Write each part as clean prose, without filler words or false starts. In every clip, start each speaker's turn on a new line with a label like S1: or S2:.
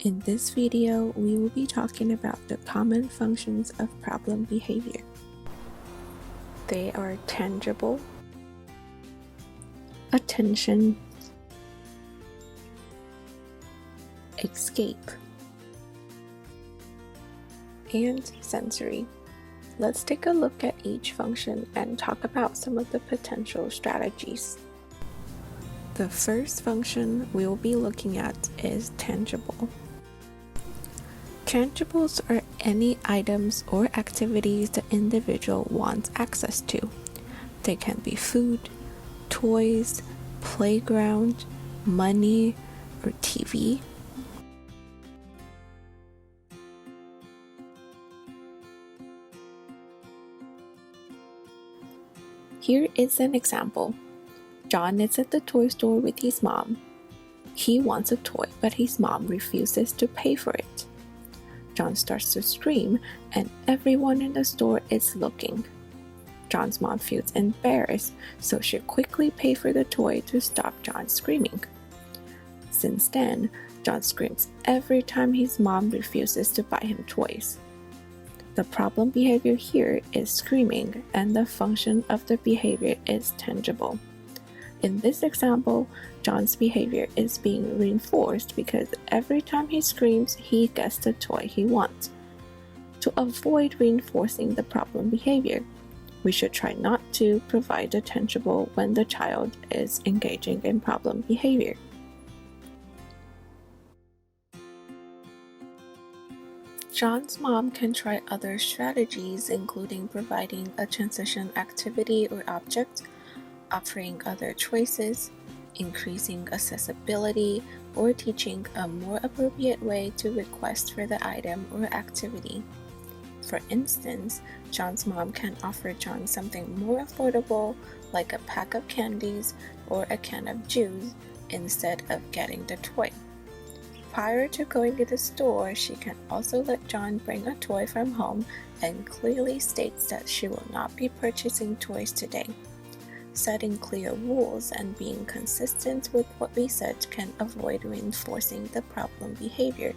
S1: In this video, we will be talking about the common functions of problem behavior. They are tangible, attention, escape, and sensory. Let's take a look at each function and talk about some of the potential strategies. The first function we will be looking at is tangible. Tangibles are any items or activities the individual wants access to. They can be food, toys, playground, money, or TV. Here is an example. John is at the toy store with his mom. He wants a toy, but his mom refuses to pay for it. John starts to scream, and everyone in the store is looking. John's mom feels embarrassed, so she quickly pays for the toy to stop John screaming. Since then, John screams every time his mom refuses to buy him toys. The problem behavior here is screaming, and the function of the behavior is tangible. In this example, John's behavior is being reinforced because every time he screams, he gets the toy he wants. To avoid reinforcing the problem behavior, we should try not to provide the tangible when the child is engaging in problem behavior. John's mom can try other strategies, including providing a transition activity or object, offering other choices, increasing accessibility, or teaching a more appropriate way to request for the item or activity. For instance, John's mom can offer John something more affordable, like a pack of candies or a can of juice, instead of getting the toy. Prior to going to the store, she can also let John bring a toy from home and clearly states that she will not be purchasing toys today. Setting clear rules and being consistent with what we said can avoid reinforcing the problem behavior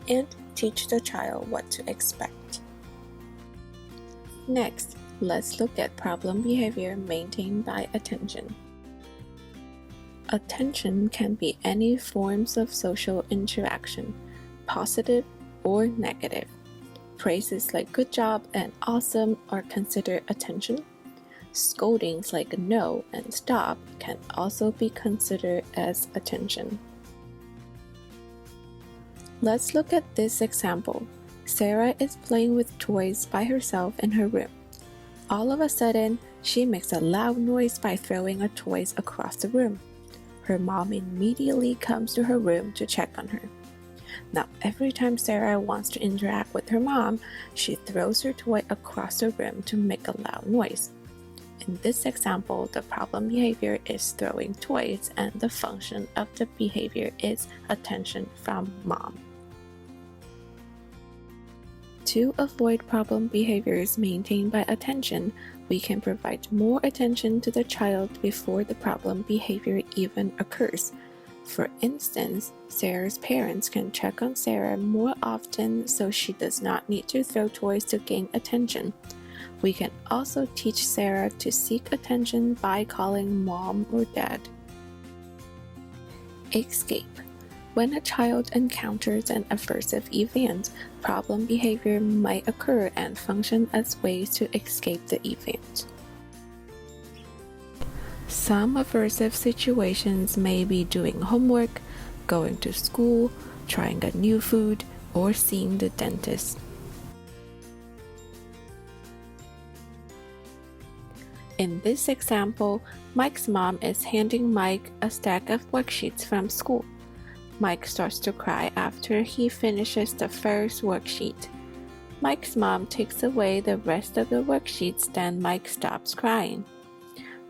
S1: and teach the child what to expect. Next, let's look at problem behavior maintained by attention. Attention can be any forms of social interaction, positive or negative. Phrases like good job and awesome are considered attention. Scoldings like no and stop can also be considered as attention. Let's look at this example. Sarah is playing with toys by herself in her room. All of a sudden, she makes a loud noise by throwing her toys across the room. Her mom immediately comes to her room to check on her. Now, every time Sarah wants to interact with her mom, she throws her toy across the room to make a loud noise. In this example, the problem behavior is throwing toys and the function of the behavior is attention from mom. To avoid problem behaviors maintained by attention, we can provide more attention to the child before the problem behavior even occurs. For instance, Sarah's parents can check on Sarah more often so she does not need to throw toys to gain attention. We can also teach Sarah to seek attention by calling mom or dad. Escape. When a child encounters an aversive event, problem behavior might occur and function as ways to escape the event. Some aversive situations may be doing homework, going to school, trying a new food, or seeing the dentist. In this example, Mike's mom is handing Mike a stack of worksheets from school. Mike starts to cry after he finishes the first worksheet. Mike's mom takes away the rest of the worksheets, then Mike stops crying.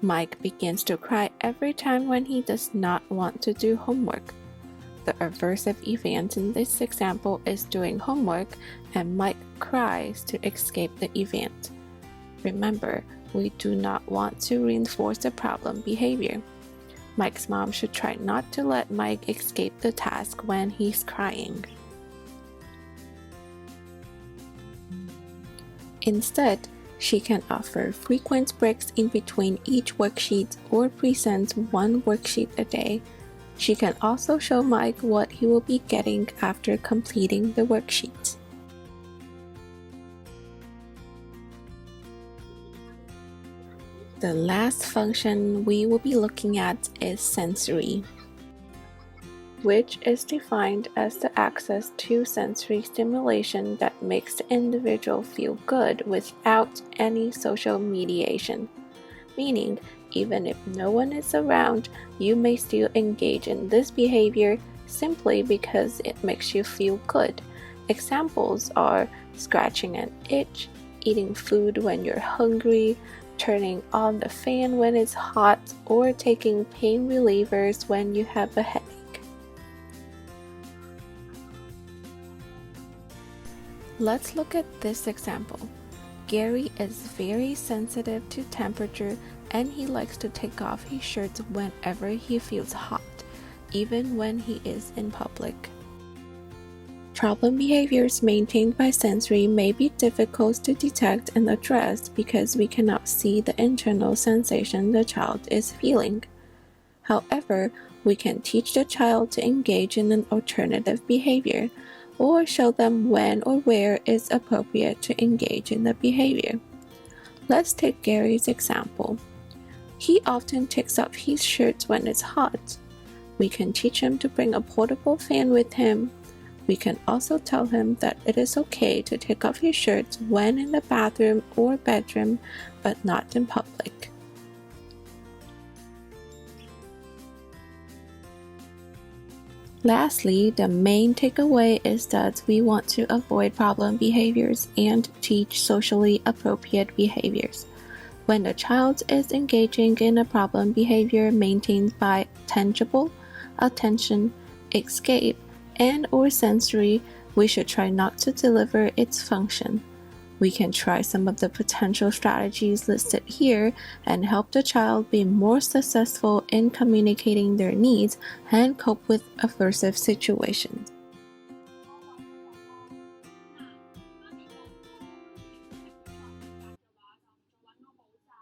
S1: Mike begins to cry every time when he does not want to do homework. The aversive event in this example is doing homework, and Mike cries to escape the event. Remember, we do not want to reinforce the problem behavior. Mike's mom should try not to let Mike escape the task when he's crying. Instead, she can offer frequent breaks in between each worksheet or present one worksheet a day. She can also show Mike what he will be getting after completing the worksheet. The last function we will be looking at is sensory, which is defined as the access to sensory stimulation that makes the individual feel good without any social mediation. Meaning, even if no one is around, you may still engage in this behavior simply because it makes you feel good. Examples are scratching an itch, eating food when you're hungry, turning on the fan when it's hot, or taking pain relievers when you have a headache. Let's look at this example. Gary is very sensitive to temperature and he likes to take off his shirt whenever he feels hot, even when he is in public. Problem behaviors maintained by sensory may be difficult to detect and address because we cannot see the internal sensation the child is feeling. However, we can teach the child to engage in an alternative behavior, or show them when or where it's appropriate to engage in the behavior. Let's take Gary's example. He often takes off his shirt when it's hot. We can teach him to bring a portable fan with him. We can also tell him that it is okay to take off his shirt when in the bathroom or bedroom, but not in public. Lastly, the main takeaway is that we want to avoid problem behaviors and teach socially appropriate behaviors. When the child is engaging in a problem behavior maintained by tangible, attention, escape, and/or sensory, we should try not to deliver its function. We can try some of the potential strategies listed here and help the child be more successful in communicating their needs and cope with aversive situations.